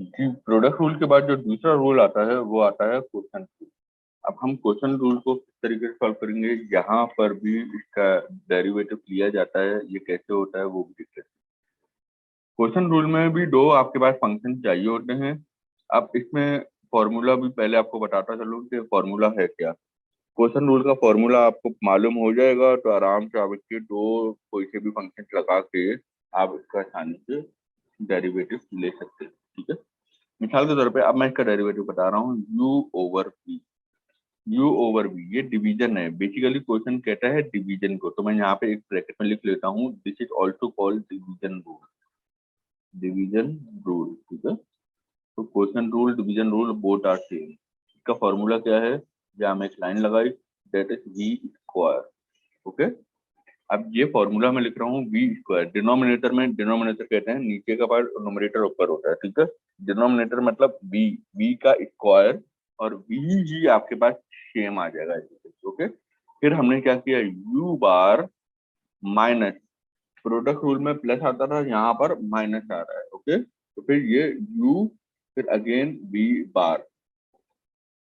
जी, product rule के बाद जो दूसरा रूल आता है वो आता है क्वेश्चन रूल। अब हम क्वेश्चन रूल को किस तरीके से सॉल्व करेंगे, यहाँ पर भी इसका डेरिवेटिव लिया जाता है, ये कैसे होता है वो भी देख लेते हैं। क्वेश्चन रूल में भी दो आपके पास फंक्शन चाहिए होते हैं। अब इसमें फॉर्मूला भी पहले आपको बताता चलूं कि फॉर्मूला है क्या। क्वेश्चन रूल का फॉर्मूला आपको मालूम हो जाएगा तो आराम से आप इसके दो कोई से भी फंक्शन लगा के आप इसका आसानी से डेरिवेटिव ले सकते हैं। ठीक है, मिसाल के तौर पे अब मैं इसका डेरिवेटिव बता रहा हूँ, यू ओवर वी ये डिवीजन है। बेसिकली क्वेश्चन कहता है डिवीजन को, तो मैं यहाँ पे एक ब्रैकेट में लिख लेता हूँ, this is also called division rule. ठीक है, तो quotient rule division rule both are same. इसका फॉर्मूला क्या है, जहाँ मैं एक लाइन लगाई, that is V square. Okay, अब ये फॉर्मूला मैं लिख रहा हूँ वी स्क्वायर, डिनोमिनेटर में, डिनोमिनेटर कहते हैं नीचे का पार्ट, नोमिनेटर ऊपर होता है। ठीक है, डिनोमिनेटर मतलब वी का स्क्वायर, और वी ही आपके पास सेम आ जाएगा। ओके, फिर हमने क्या किया, you bar minus, product rule में प्लस आता था, यहाँ पर माइनस आ रहा है। ओके, तो फिर ये यू, फिर अगेन वी बार।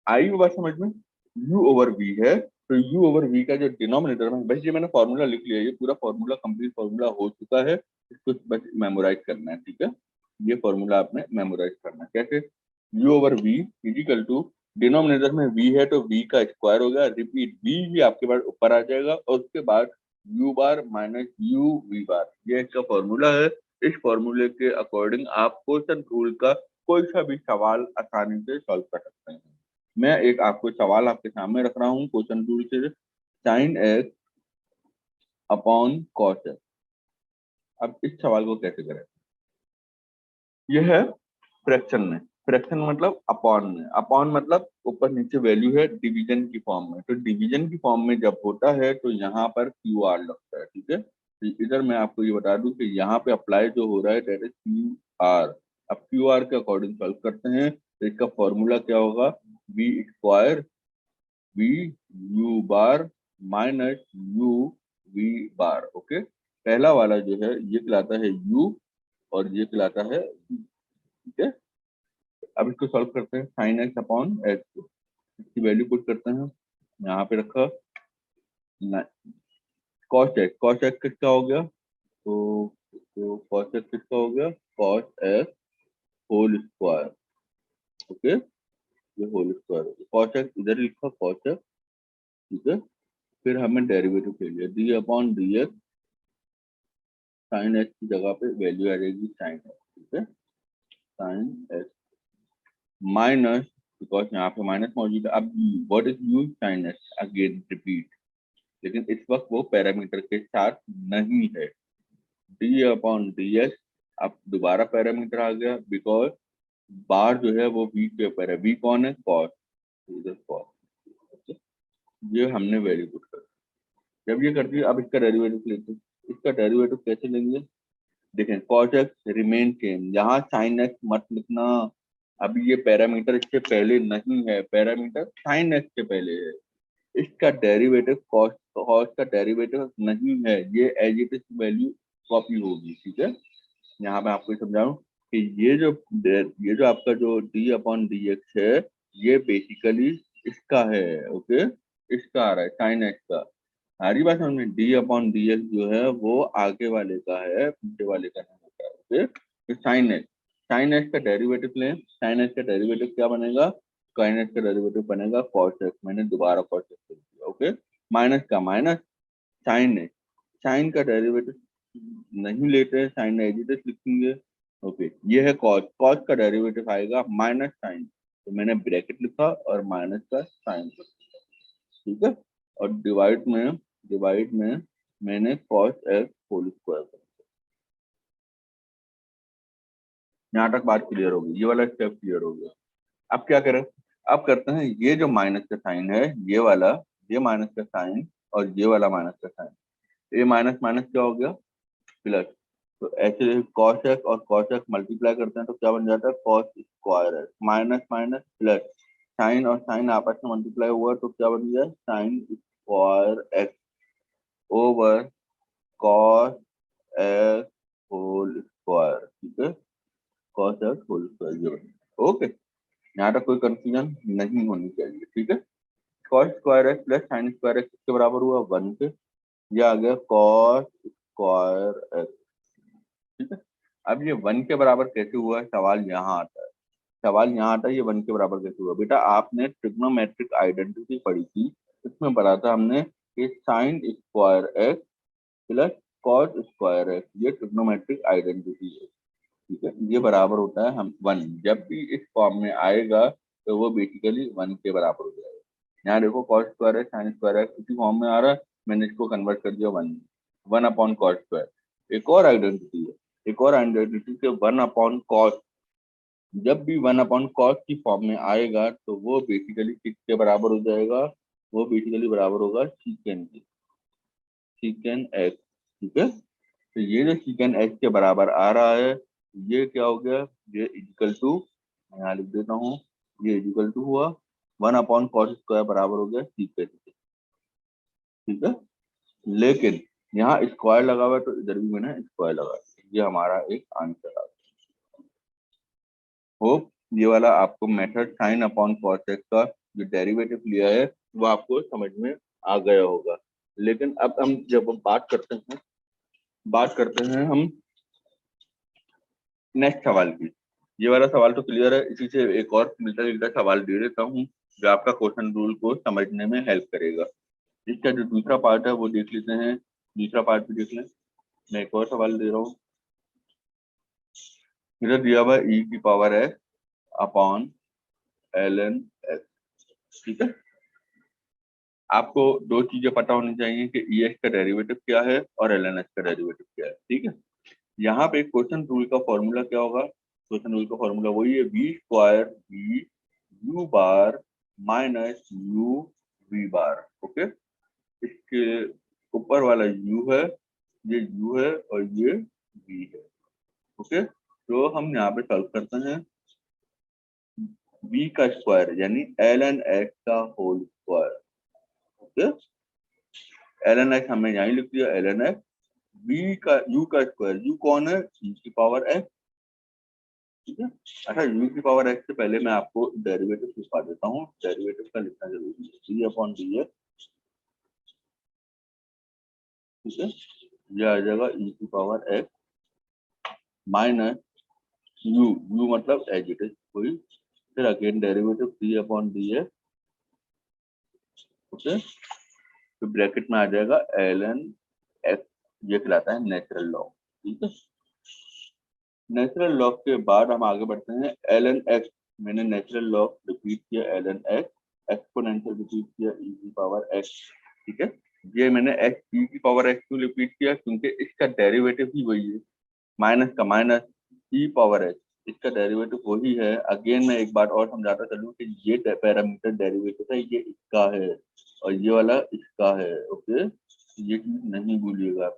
आई बात समझ में, यू ओवर वी है, तो यू ओवर वी का जो डिनोमिनेटर में, बस ये मैंने फॉर्मूला लिख लिया, ये पूरा फॉर्मूला कंप्लीट फॉर्मूला हो चुका है, इसको बस मेमोराइज करना है। ठीक है, ये फॉर्मूला आपने मेमोराइज करना है। कैसे, U over V equal to, denominator में वी है तो वी का स्क्वायर हो गया, रिपीट वी ही आपके पास ऊपर आ जाएगा, और उसके बाद U bar minus U V bar, ये इसका फॉर्मूला है। इस फॉर्मूले के अकॉर्डिंग आप क्वेश्चन रूल का कोई सा भी सवाल आसानी से सॉल्व कर सकते हैं। मैं एक आपको सवाल आपके सामने रख रहा हूँ क्वेश्चन रूल से, sine x upon cos x. अब इस सवाल को कैसे करें, यह है फ्रैक्शन में, फ्रैक्शन मतलब अपॉन में, अपॉन मतलब ऊपर नीचे वैल्यू है डिवीजन की फॉर्म में, तो डिवीजन की फॉर्म में जब होता है तो यहाँ पर क्यू आर लगता है। ठीक है, तो इधर मैं आपको ये बता दूं कि यहाँ पे अप्लाई जो हो रहा है दैट इज क्यू आर। अब क्यू आर के अकॉर्डिंग सॉल्व करते हैं, तो इसका फॉर्मूला क्या होगा, V square V U bar minus U V bar. Okay, पहला वाला जो है ये कहलाता है यू, और ये कहलाता है v। ठीक है, अब इसको सॉल्व करते हैं, साइन एक्स अपॉन एक्स, इसकी वैल्यू पुट करते हैं, यहाँ पे रखा कॉस एक्स, कॉस एक्स किसका हो गया, तो कॉस एक्स किसका हो गया, cos X whole square. Okay, ये होल स्क्वायर, कॉस एक्स इधर लिखा कॉस एक्स। ठीक है, फिर हमें डेरिवेटिव ले लिया, D upon D x, sine x की जगह पे वैल्यू आ जाएगी साइन एक्स। ठीक है, साइन एक्स माइनस, बिकॉज यहाँ पे माइनस मौजूद है, अब what is you, sine x again repeat, लेकिन इस वक्त वो पैरामीटर के साथ नहीं है, डी अपॉन डी एक्स। अब दोबारा पैरामीटर आ गया, बिकॉज बार जो है वो वी के ऊपर है, वी कौन है, कॉस, इधर कॉस। ये हमने वैल्यू पुट कर, जब ये कर दिया अब इसका डेरिवेटिव लेते हैं। इसका डेरिवेटिव कैसे लेंगे, देखें कॉस एक्स रिमेन सेम, यहाँ साइन एक्स मत लिखना, अभी ये पैरामीटर इससे पहले नहीं है, पैरामीटर साइन एक्स से पहले है, इसका डेरिवेटिव कॉस, कॉस का डेरिवेटिव नहीं है, ये as it is value copy होगी। ठीक है, यहाँ मैं आपको समझाऊं कि ये जो आपका जो डी अपॉन डी एक्स है, ये बेसिकली इसका है। ओके, इसका आ रहा है साइन एक्स का, सारी बात समझ में, डी अपॉन डी एक्स जो है वो आगे वाले का है, पीछे वाले का नहीं होता है। ओके, तो साइन एक्स, साइन एक्स का डेरिवेटिव लें, साइन एक्स का डेरिवेटिव क्या बनेगा, साइन एक्स का डेरिवेटिव बनेगा कॉस एक्स, मैंने दोबारा कॉस एक्स लिख दिया। ओके, माइनस का माइनस, साइन एक्स, साइन का डेरिवेटिव नहीं लेते हैं, साइन एजिटेस लिखेंगे। ओके, ये है कॉस, कॉस का डेरिवेटिव आएगा माइनस साइन, तो मैंने ब्रैकेट लिखा और माइनस का साइन। ठीक है, और डिवाइड में मैंने कॉस एक्स होल स्क्वायर कर दिया। यहाँ तक बात क्लियर होगी, ये वाला स्टेप क्लियर हो गया। अब क्या करें, अब करते हैं ये जो माइनस का साइन है, ये वाला, ये माइनस का साइन और ये वाला माइनस का साइन, ये माइनस माइनस क्या हो गया, प्लस। तो ऐसे कॉस एक्स और कॉस एक्स मल्टीप्लाई करते हैं तो क्या बन जाता है, cos square X, minus minus plus, sine और साइन आपस में मल्टीप्लाई हुआ तो क्या बन गया, sine square X over cos X whole square. ठीक है, cos x होल स्क्वायर ये बनेगा। ओके, यहाँ तक कोई कंफ्यूजन नहीं होनी चाहिए, ठीक है। cos square x plus sign square x के बराबर हुआ 1 के, ये आ गया cos स्क्वायर एक्स, ठीक है। अब ये 1 के बराबर कैसे हुआ, सवाल यहाँ आता है, सवाल यहाँ आता है ये 1 के बराबर कैसे हुआ। बेटा आपने ट्रिग्नोमेट्रिक आइडेंटिटी पढ़ी थी, इसमें पढ़ा था हमने कि sign square x plus cos square x ये ट्रिग्नोमेट्रिक आइडेंटिटी है, ठीक है। ये बराबर होता है हम 1, जब भी इस फॉर्म में आएगा तो वो बेसिकली 1 के बराबर हो जाएगा। यहाँ देखो cos square x sign square x इसी फॉर्म में आ रहा है, मैंने इसको कन्वर्ट कर दिया 1 अपॉन कॉस स्क्वायर। एक और आइडेंटिटी है, एक और आइडेंटिटी के 1 अपॉन कॉस, जब भी 1 अपॉन कॉस की फॉर्म में आएगा तो वो बेसिकली किसके बराबर हो जाएगा, वो बेसिकली बराबर होगा सीकेन के, सीकेन एक्स, ठीक है। तो ये जो सीकेन एक्स के बराबर आ रहा है ये क्या हो गया, ये इक्वल टू, मैं यहाँ लिख देता हूँ, ये इक्वल टू हुआ 1 अपॉन कॉस स्क्वायर बराबर हो गया सीकेन के, ठीक है। लेकिन यहाँ स्क्वायर लगा हुआ है तो इधर भी मैंने स्क्वायर लगाया, ये हमारा एक आंसर आ गया। होप ये वाला आपको method sine upon cos x का जो डेरिवेटिव लिया है वो आपको समझ में आ गया होगा। लेकिन अब हम जब बात करते हैं हम नेक्स्ट सवाल की। ये वाला सवाल तो क्लियर है, इसी से एक और मिलता जुलता सवाल दे देता हूँ जो आपका क्वेश्चन रूल को समझने में हेल्प करेगा। इसका जो दूसरा पार्ट है वो देख लेते हैं, दूसरा पार्ट भी देख लें। मैं एक और सवाल दे रहा हूँ, इधर दिया हुआ ई की पावर है अपॉन ln x, ठीक है। आपको दो चीजें पता होनी चाहिए कि ई एक्स का डेरिवेटिव क्या है और ln x का डेरिवेटिव क्या है, ठीक है। यहाँ पे क्वेश्चन रूल का फॉर्मूला क्या होगा, क्वेश्चन रूल का फॉर्मूला वही है B square B U bar minus U V bar, okay. इसके ऊपर वाला यू है, ये यू है और ये वी है, ओके। तो हम यहाँ पे सॉल्व करते हैं, बी का स्क्वायर यानी ln x का whole square, okay. ln x हमने यहीं लिख दिया ln x, बी का यू का स्क्वायर, यू कौन है, ई की पावर x, ठीक है। अच्छा यू की पावर x से पहले मैं आपको डेरिवेटिव लिखवा देता हूँ, डेरिवेटिव का लिखना जरूरी है, डी अपॉन डी एक्स, ठीक है। यह आ जाएगा ई की power x minus you, you मतलब एज इट इज कोई, फिर again derivative D upon D x, okay. तो ब्रैकेट में आ जाएगा ln x, ये कहलाता है नेचुरल लॉग, ठीक है। नेचुरल लॉग के बाद हम आगे बढ़ते हैं ln x, मैंने नेचुरल लॉग रिपीट किया ln x, एक्सपोनेंशियल रिपीट किया e की पावर x, ठीक है। ये मैंने x e की पावर x क्यों रिपीट किया, क्योंकि इसका डेरिवेटिव ही वही है, माइनस का माइनस e पावर x, इसका डेरिवेटिव वही है। अगेन मैं एक बात और समझाता चलूं कि ये पैरामीटर डेरिवेटिव है, ये इसका है और ये वाला इसका है, ओके। ये चीज नहीं भूलिएगा।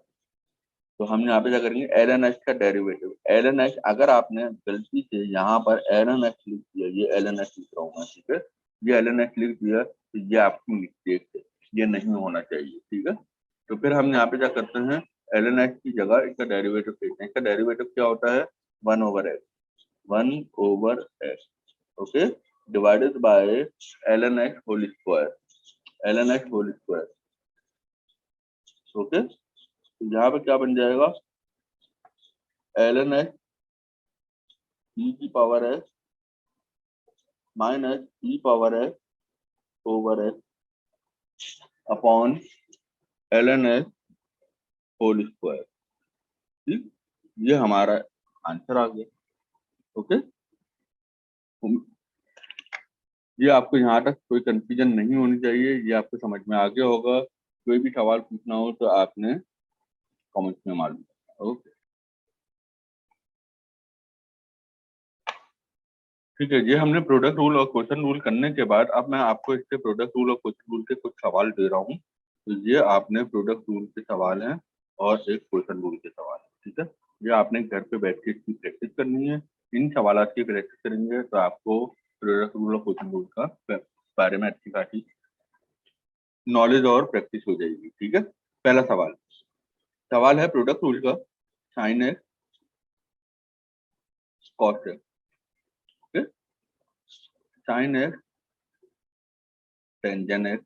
तो हम यहाँ पे क्या करेंगे, ln x का डेरिवेटिव, ln x, अगर आपने गलती से यहाँ पर ln x लिख दिया, ये ln x लिख रहा हूँ मैं, ठीक है, ये ln x लिख दिया तो ये आपकी मिस्टेक है, ये नहीं होना चाहिए, ठीक है। तो फिर हम यहाँ पे क्या करते हैं, ln x की जगह इसका डेरिवेटिव लेते हैं। इसका डेरिवेटिव क्या होता है, 1/x, 1/x, okay, divided by ln x whole square, ln x whole square, okay. तो यहाँ पे क्या बन जाएगा, ln x e की पावर है माइनस ई पावर है over X upon ln x whole square, ठीक। ये हमारा आंसर आ गया, ओके। ये आपको यहाँ तक कोई कंफ्यूजन नहीं होनी चाहिए, ये आपको समझ में आ गया होगा। कोई भी सवाल पूछना हो तो आपने कमेंट्स में मालूम, ओके, ठीक है। ये हमने प्रोडक्ट रूल और क्वेश्चन रूल करने के बाद अब मैं आपको इसके प्रोडक्ट रूल और क्वेश्चन रूल के कुछ सवाल दे रहा हूँ। तो ये आपने प्रोडक्ट रूल के सवाल हैं और एक क्वेश्चन रूल के सवाल, ठीक है। ये आपने घर पे बैठ के इसकी प्रैक्टिस करनी है। इन सवाल की प्रैक्टिस करेंगे तो आपको प्रोडक्ट रूल और क्वेश्चन रूल का बारे में अच्छी खासी नॉलेज और प्रैक्टिस हो जाएगी, ठीक है। पहला सवाल, सवाल है प्रोडक्ट रूल का, sine x cos x, sine x tangent x,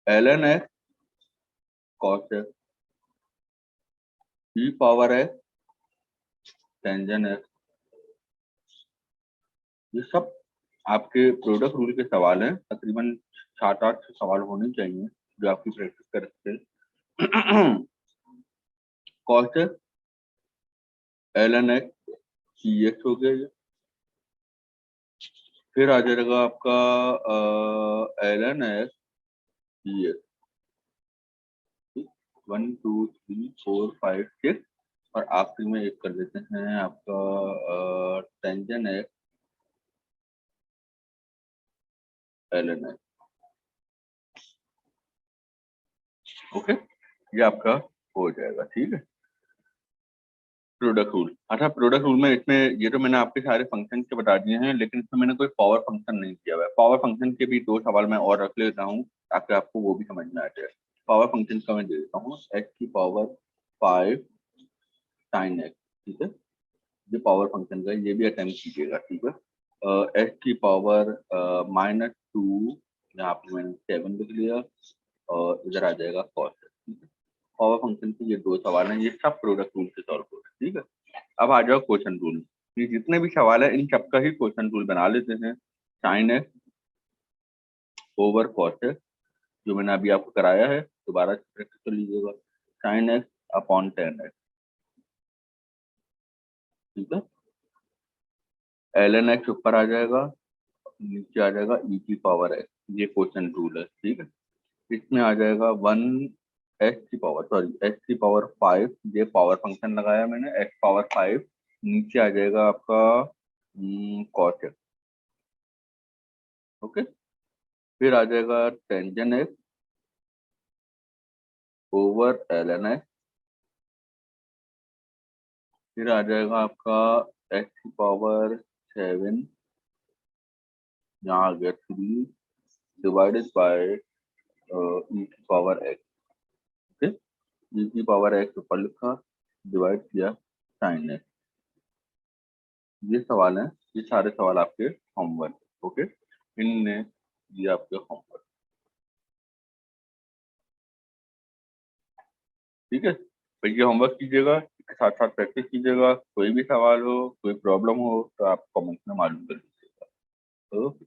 ln x cos x, e power x tangent x. ये सब आपके प्रोडक्ट रूल के सवाल हैं, तकरीबन 7-8 सवाल होने चाहिए जो आपकी प्रैक्टिस कर सकते। कॉस एक्स ln एक्स सी एक्स हो गया ये। फिर आ जाएगा आपका ln एक्स सी एक्स, 1 2 3 4 5 6, और आखिरी में एक कर देते हैं आपका tangent x ln x. Okay, ये आपका हो जाएगा। ठीक है, प्रोडक्ट रूल। अच्छा, प्रोडक्ट रूल में इसमें ये तो मैंने आपके सारे फंक्शन के बता दिए हैं, लेकिन इसमें मैंने कोई पावर फंक्शन नहीं किया हुआ है। पावर फंक्शन के भी 2 सवाल मैं और रख लेता हूँ ताकि आपको वो भी समझ में आ जाए। पावर फंक्शन का मैं दे देता हूँ x की पावर 5 sin x। ठीक है, ये पावर फंक्शन का है, ये भी अटेम्प्ट कीजिएगा। ठीक है, x की पावर -2, यहाँ पे मैंने 7 लिख लिया, और इधर आ जाएगा cos x। पावर फंक्शन के ये 2 सवाल हैं, ये सब प्रोडक्ट रूल से सॉल्व हो रहे हैं। ठीक है, अब आ जाओ क्वेश्चन रूल। ये जितने भी सवाल है इन सबका ही क्वेश्चन रूल बना लेते हैं। Sine x over cos x, जो मैंने अभी आपको कराया है, दोबारा प्रैक्टिस कर लीजिएगा। Sine x upon ten x. ठीक है, ln एक्स ऊपर आ जाएगा, नीचे आ जाएगा e की पावर एक्स। ये क्वेश्चन रूल है। ठीक है, इसमें आ जाएगा 1 एक्स की पावर 5, ये पावर फंक्शन लगाया मैंने, x पावर 5, नीचे आ जाएगा आपका कॉस एक्स। ओके, फिर आ जाएगा tangent x over ln x. फिर आ जाएगा आपका x की पावर 7, यहाँ आ गया 3 डिवाइडेड बाय e की पावर x। ओके, e की पावर x ऊपर लिखा, डिवाइड किया साइन x। ये सवाल है, ये सारे सवाल आपके होमवर्क। ओके, इनने ये आपके होमवर्क। ठीक है, तो ये होमवर्क कीजिएगा, इसके साथ साथ प्रैक्टिस कीजिएगा। कोई भी सवाल हो, कोई प्रॉब्लम हो तो आप कमेंट में मालूम कर दीजिएगा। ओके।